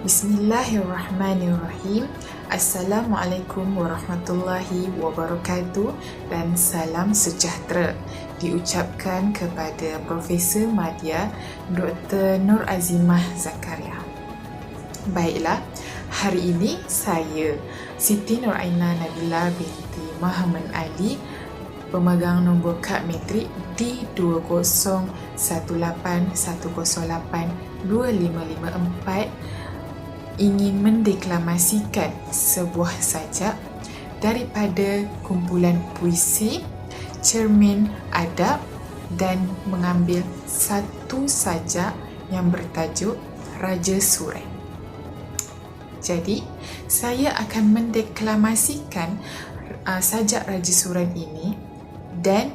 Bismillahirrahmanirrahim. Assalamualaikum warahmatullahi wabarakatuh dan salam sejahtera diucapkan kepada Profesor Madya Dr. Nur Azimah Zakaria. Baiklah, hari ini saya Siti Nur Aina Nabila binti Muhammad Ali, pemegang nombor kad matrik D20181082554, ingin mendeklamasikan sebuah sajak daripada kumpulan puisi, cermin adab dan mengambil satu sajak yang bertajuk Raja Surai. Jadi, saya akan mendeklamasikan sajak Raja Surai ini dan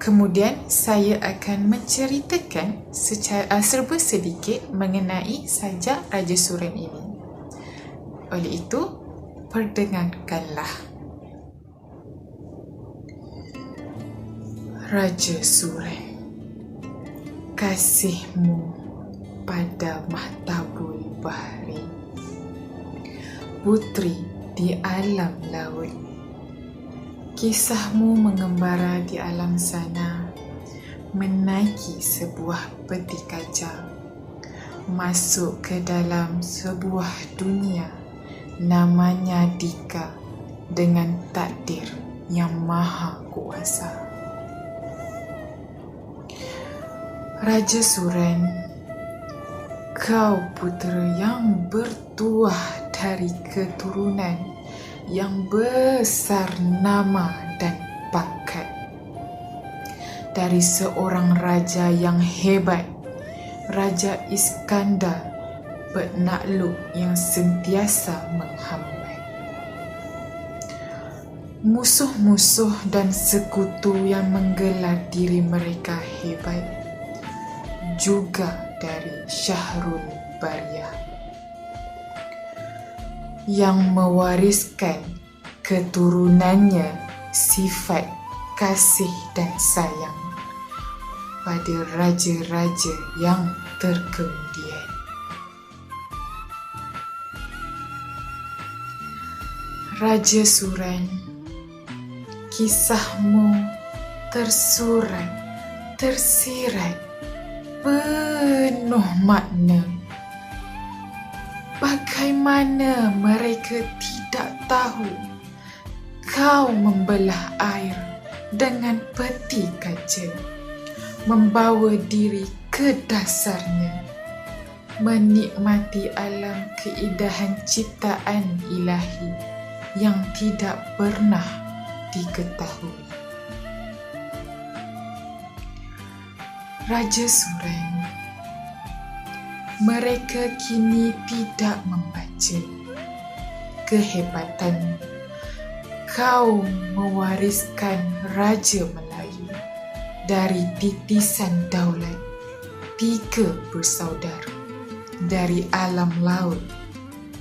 kemudian saya akan menceritakan serba sedikit mengenai sajak Raja Surai ini. Oleh itu, perdengarkanlah. Raja Surai, kasihmu pada mahtabul bahri, putri di alam laut. Kisahmu mengembara di alam sana, menaiki sebuah peti kaca, masuk ke dalam sebuah dunia namanya Dika dengan takdir yang maha kuasa. Raja Surai, kau putera yang bertuah dari keturunan yang besar nama dan pangkat, dari seorang raja yang hebat, Raja Iskandar penakluk yang sentiasa menghambat. Musuh-musuh dan sekutu yang menggelar diri mereka hebat juga dari Syahrul Bariah, yang mewariskan keturunannya sifat kasih dan sayang pada raja-raja yang terkemudian. Raja Surai, kisahmu tersurat, tersirat, penuh makna. Bagaimana mereka tidak tahu kau membelah air dengan peti kaca, membawa diri ke dasarnya, menikmati alam keindahan ciptaan ilahi yang tidak pernah diketahui. Raja Surai, mereka kini tidak membaca kehebatan. Kau mewariskan Raja Melayu dari titisan daulat 3 bersaudara dari alam laut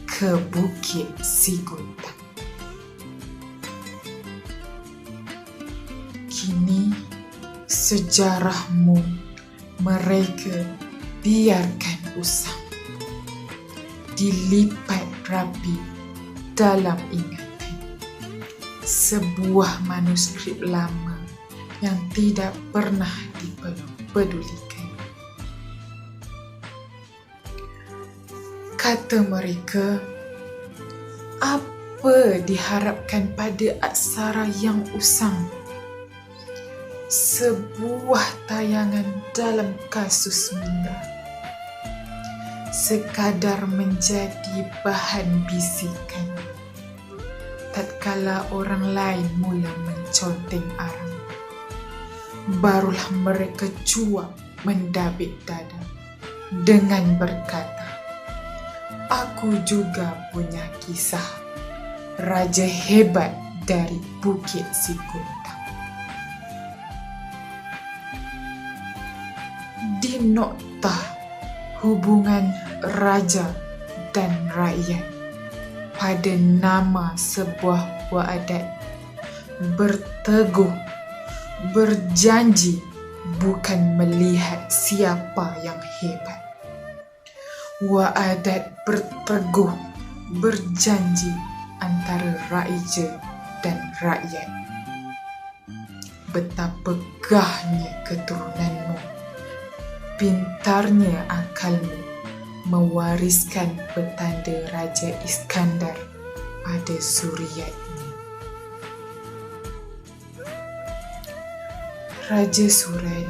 ke Bukit Siguntang. Kini sejarahmu mereka biarkan usang, dilipat rapi dalam ingatan sebuah manuskrip lama yang tidak pernah dipedulikan. Kata mereka, apa diharapkan pada aksara yang usang? Sebuah tayangan dalam kasus minda, sekadar menjadi bahan bisikan tatkala orang lain mula menconteng arang. Barulah mereka cuak mendabik dada dengan berkata, aku juga punya kisah raja hebat dari Bukit Siguntang. Di noktah hubungan raja dan rakyat pada nama sebuah wadat, berteguh, berjanji bukan melihat siapa yang hebat, Waadat berteguh berjanji antara raja dan rakyat. Betapa gahnya keturunanmu, pintarnya akalmu mewariskan petanda Raja Iskandar pada zuriatnya. Raja Suran,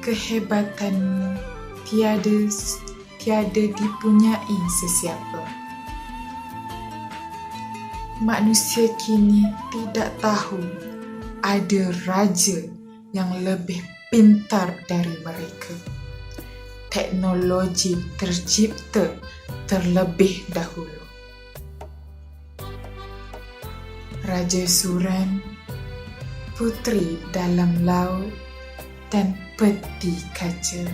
kehebatanmu tiada dipunyai sesiapa. Manusia kini tidak tahu ada raja yang lebih pintar dari mereka. Teknologi tercipta terlebih dahulu. Raja Suran, putri dalam laut dan peti kaca.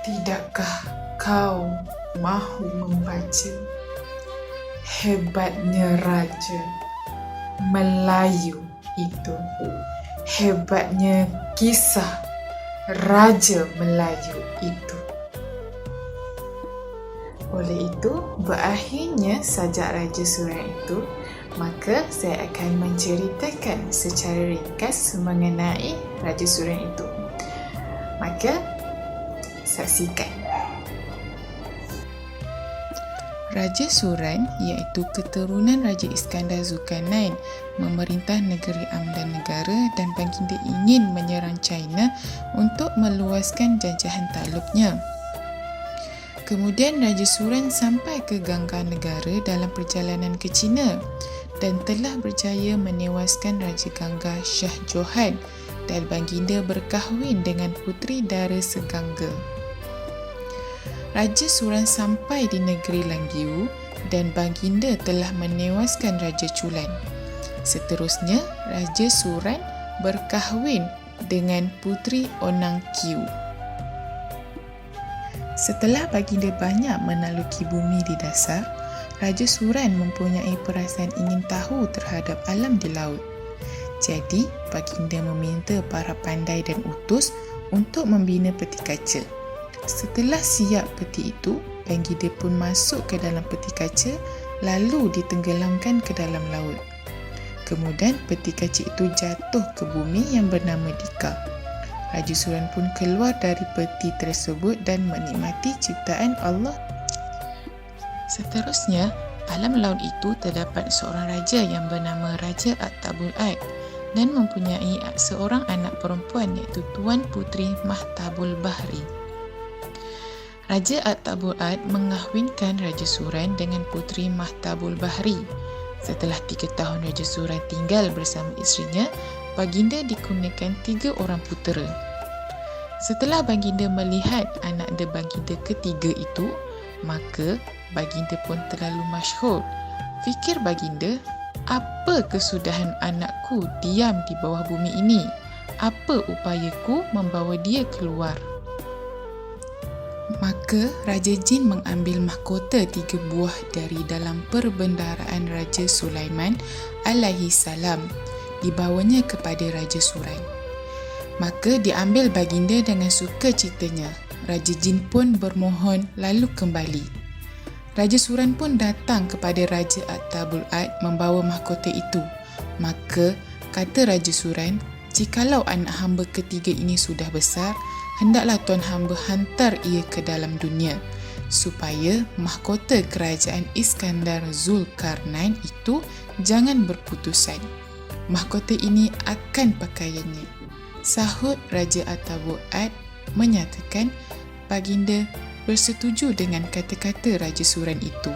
Tidakkah kau mahu membaca hebatnya Raja Melayu itu? Hebatnya kisah Raja Melayu itu. Oleh itu, berakhirnya sajak Raja Suran itu, maka saya akan menceritakan secara ringkas mengenai Raja Suran itu. Maka, saksikan. Raja Suran iaitu keturunan Raja Iskandar Zulkarnain memerintah negeri Amdan Negara dan baginda ingin menyerang China untuk meluaskan jajahan takluknya. Kemudian Raja Suran sampai ke Gangga Negara dalam perjalanan ke China dan telah berjaya menewaskan Raja Gangga Shah Johan dan baginda berkahwin dengan puteri dara segangga. Raja Suran sampai di negeri Langgiu dan baginda telah menewaskan Raja Chulan. Seterusnya, Raja Suran berkahwin dengan puteri Onang Kiu. Setelah baginda banyak menaluki bumi di dasar, Raja Suran mempunyai perasaan ingin tahu terhadap alam di laut. Jadi, baginda meminta para pandai dan utus untuk membina peti kaca. Setelah siap peti itu, baginda pun masuk ke dalam peti kaca lalu ditenggelamkan ke dalam laut. Kemudian peti kaca itu jatuh ke bumi yang bernama Dika. Raja Suran pun keluar dari peti tersebut dan menikmati ciptaan Allah. Seterusnya, alam laut itu terdapat seorang raja yang bernama Raja At-Tabul-Ad dan mempunyai seorang anak perempuan iaitu Tuan Puteri Mahtabul Bahri. Raja At-Tabul-Ad mengahwinkan Raja Suran dengan Puteri Mahtabul Bahri. Setelah 3 tahun Raja Suran tinggal bersama isterinya, baginda dikurniakan 3 orang putera. Setelah baginda melihat anak baginda ketiga itu, maka baginda pun terlalu masyhur. Fikir baginda, apa kesudahan anakku diam di bawah bumi ini? Apa upayaku membawa dia keluar? Maka Raja Jin mengambil mahkota 3 buah dari dalam perbendaharaan Raja Sulaiman alaihi salam, dibawanya kepada Raja Suran. Maka diambil baginda dengan sukacitanya. Raja Jin pun bermohon lalu kembali. Raja Suran pun datang kepada Raja At-Tabul-Ad membawa mahkota itu. Maka kata Raja Suran, jikalau anak hamba ketiga ini sudah besar, hendaklah tuan hamba hantar ia ke dalam dunia supaya mahkota kerajaan Iskandar Zulkarnain itu jangan berputusan. Mahkota ini akan pakaiannya. Sahut Raja At-Tabul-Ad menyatakan baginda bersetuju dengan kata-kata Raja Suran itu.